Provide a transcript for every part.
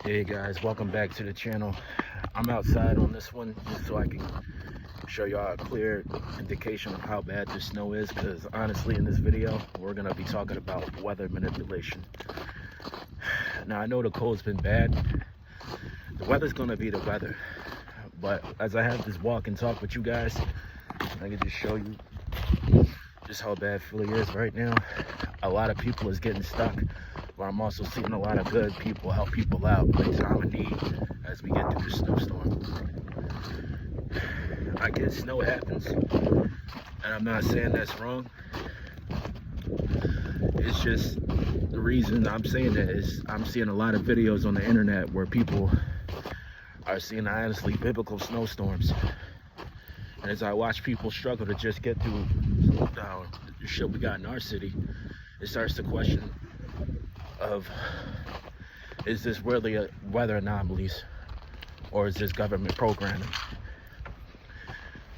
Hey guys, welcome back to the channel. I'm outside on this one just so I can show y'all a clear indication of how bad the snow is, because honestly in this video we're going to be talking about weather manipulation. Now I know the cold's been bad, the weather's going to be the weather, but as I have this walk and talk with you guys, I can just show you just how bad Philly is right now. A lot of people is getting stuck, but I'm also seeing a lot of good people help people out in time of need as we get through the snowstorm. I get snow happens, and I'm not saying that's wrong. It's just the reason I'm saying that is I'm seeing a lot of videos on the internet where people are seeing honestly biblical snowstorms. And as I watch people struggle to just get through the shit we got in our city, it starts to question of, is this really a weather anomalies or is this government programming?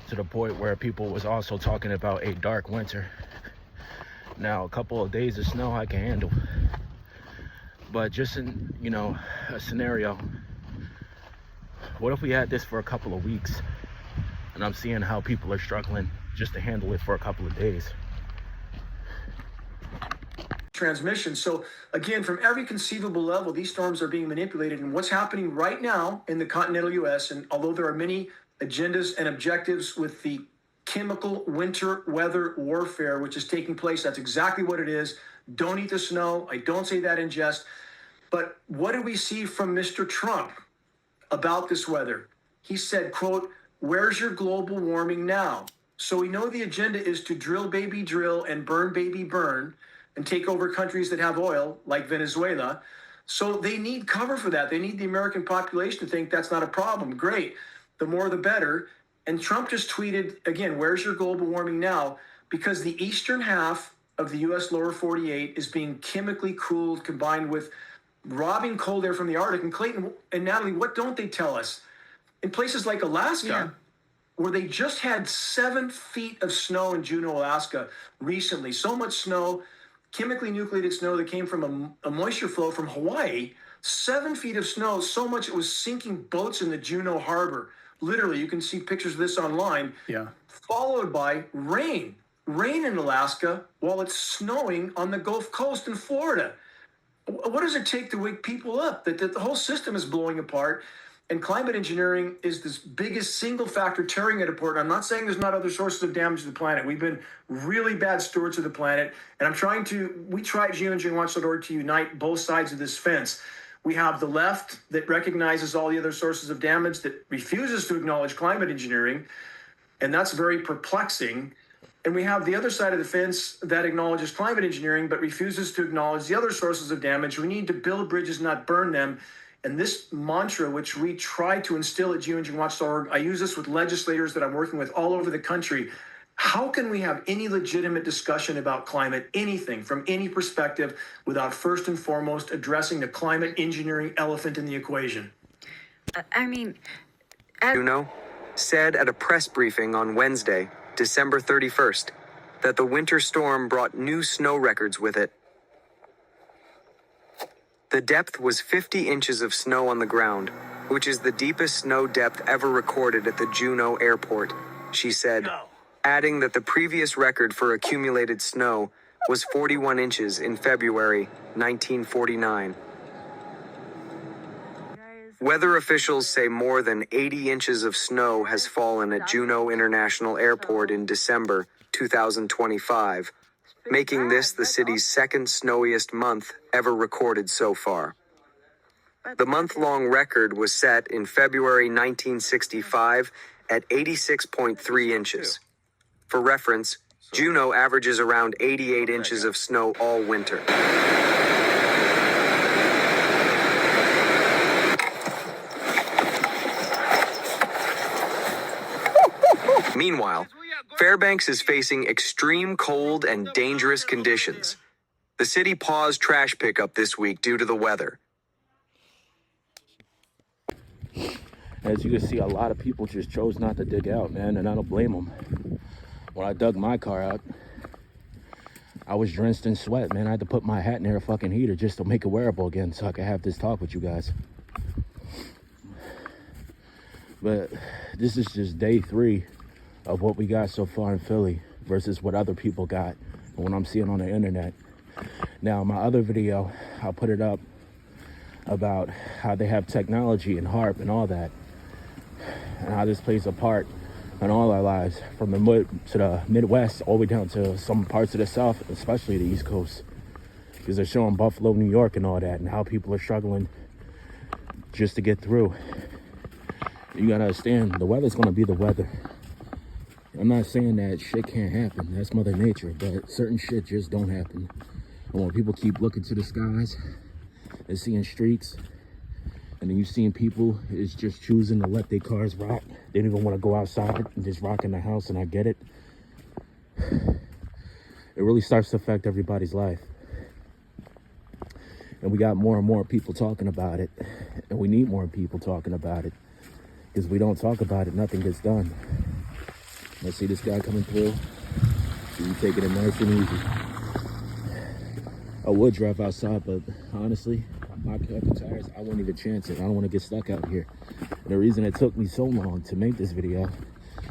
To the point where people was also talking about a dark winter. Now a couple of days of snow I can handle, but just in, you know, a scenario, what if we had this for a couple of weeks? And I'm seeing how people are struggling just to handle it for a couple of days. Transmission. So again, from every conceivable level, these storms are being manipulated. And what's happening right now in the continental US, and although there are many agendas and objectives with the chemical winter weather warfare, which is taking place, that's exactly what it is. Don't eat the snow. I don't say that in jest. But what do we see from Mr. Trump about this weather? He said, quote, "Where's your global warming now?" So we know the agenda is to drill baby drill and burn baby burn and take over countries that have oil like Venezuela. So they need cover for that. They need the American population to think that's not a problem. Great. The more the better. And Trump just tweeted, again, "Where's your global warming now?" Because the eastern half of the US lower 48 is being chemically cooled, combined with robbing cold air from the Arctic. And Clayton and Natalie, what don't they tell us? In places like Alaska, where they just had 7 feet of snow in Juneau, Alaska recently. So much snow, chemically nucleated snow that came from a moisture flow from Hawaii. 7 feet of snow, so much it was sinking boats in the Juneau harbor. Literally, you can see pictures of this online. Yeah. Followed by rain in Alaska while it's snowing on the Gulf Coast in Florida. What does it take to wake people up? That the whole system is blowing apart. And climate engineering is this biggest single factor tearing it apart. I'm not saying there's not other sources of damage to the planet. We've been really bad stewards of the planet. And we try at geoengineeringwatch.org to unite both sides of this fence. We have the left that recognizes all the other sources of damage, that refuses to acknowledge climate engineering. And that's very perplexing. And we have the other side of the fence that acknowledges climate engineering, but refuses to acknowledge the other sources of damage. We need to build bridges, not burn them. And this mantra, which we try to instill at geoengineeringwatch.org, I use this with legislators that I'm working with all over the country. How can we have any legitimate discussion about climate, anything from any perspective, without first and foremost addressing the climate engineering elephant in the equation? Juneau said at a press briefing on Wednesday, December 31st, that the winter storm brought new snow records with it. The depth was 50 inches of snow on the ground, which is the deepest snow depth ever recorded at the Juneau airport, she said, adding that the previous record for accumulated snow was 41 inches in February 1949. Weather officials say more than 80 inches of snow has fallen at Juneau International Airport in December 2025, making this the city's second snowiest month ever recorded so far. The month-long record was set in February 1965 at 86.3 inches. For reference, Juneau averages around 88 inches of snow all winter. Meanwhile, Fairbanks is facing extreme cold and dangerous conditions. The city paused trash pickup this week due to the weather. As you can see, a lot of people just chose not to dig out, man, and I don't blame them. When I dug my car out, I was drenched in sweat, man. I had to put my hat near a fucking heater just to make it wearable again so I could have this talk with you guys. But this is just day 3 of what we got so far in Philly versus what other people got and what I'm seeing on the internet. Now, my other video, I'll put it up, about how they have technology and HARP and all that, and how this plays a part in all our lives, from the Midwest all the way down to some parts of the South, especially the East Coast, because they're showing Buffalo, New York and all that, and how people are struggling just to get through. You gotta understand, the weather's gonna be the weather. I'm not saying that shit can't happen, that's Mother Nature, but certain shit just don't happen. And when people keep looking to the skies and seeing streaks, and then you seeing people is just choosing to let their cars rock. They don't even want to go outside and just rock in the house, and I get it. It really starts to affect everybody's life. And we got more and more people talking about it, and we need more people talking about it, because if we don't talk about it, nothing gets done. Let's see this guy coming through. You taking it nice and easy. I would drive outside, but honestly, my fucking tires, I wouldn't even chance it. I don't want to get stuck out here. And the reason it took me so long to make this video,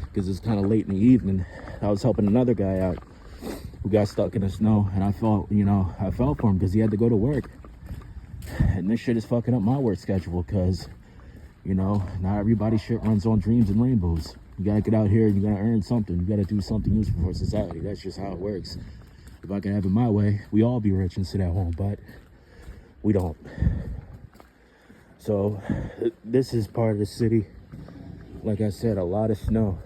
because it's kind of late in the evening. I was helping another guy out who got stuck in the snow, and I felt for him because he had to go to work. And this shit is fucking up my work schedule, because, not everybody's shit runs on dreams and rainbows. You gotta get out here, you gotta earn something, you gotta do something useful for society. That's just how it works. If I could have it my way, we all be rich and sit at home, but we don't. So this is part of the city. Like I said, a lot of snow,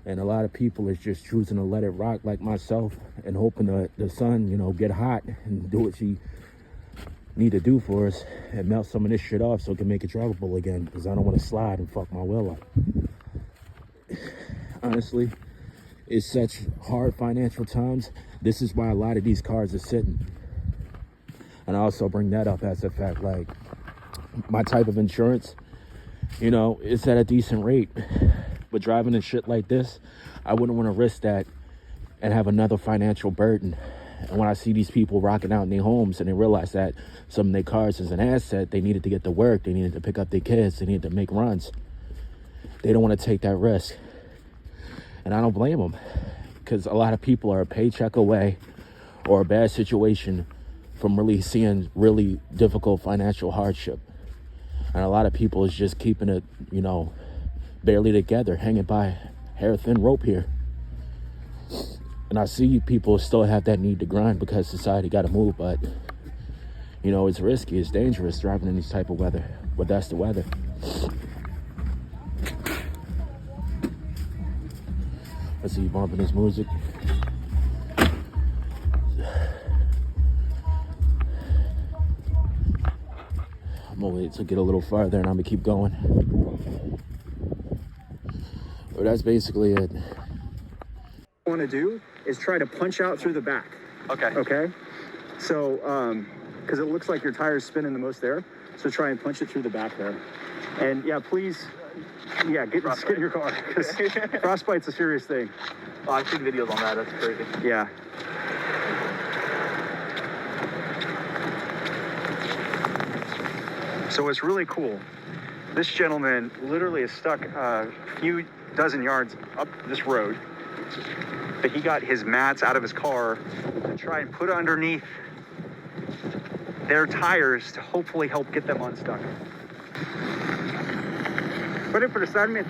and a lot of people is just choosing to let it rock, like myself, and hoping that the sun, get hot and do what she need to do for us and melt some of this shit off so it can make it drivable again, because I don't want to slide and fuck my wheel up. Honestly, it's such hard financial times. This is why a lot of these cars are sitting. And I also bring that up as a fact, like my type of insurance, it's at a decent rate. But driving and shit like this, I wouldn't want to risk that and have another financial burden. And when I see these people rocking out in their homes and they realize that some of their cars is an asset, they needed to get to work, they needed to pick up their kids, they needed to make runs. They don't want to take that risk. And I don't blame them, because a lot of people are a paycheck away or a bad situation from really seeing really difficult financial hardship. And a lot of people is just keeping it, barely together, hanging by hair thin rope here. And I see people still have that need to grind because society got to move, but it's risky, it's dangerous driving in this type of weather, but that's the weather. Let's see, bumping this music. I'm gonna wait to get a little farther and I'm gonna keep going. But that's basically it. Want to do is try to punch out through the back. Okay. So because it looks like your tire's spinning the most there, so try and punch it through the back there. And please, get in your car, because frostbite's a serious thing. Oh, I've seen videos on that. That's crazy. Yeah. So it's really cool. This gentleman literally is stuck a few dozen yards up this road, but he got his mats out of his car to try and put underneath their tires to hopefully help get them unstuck. Puede prestarme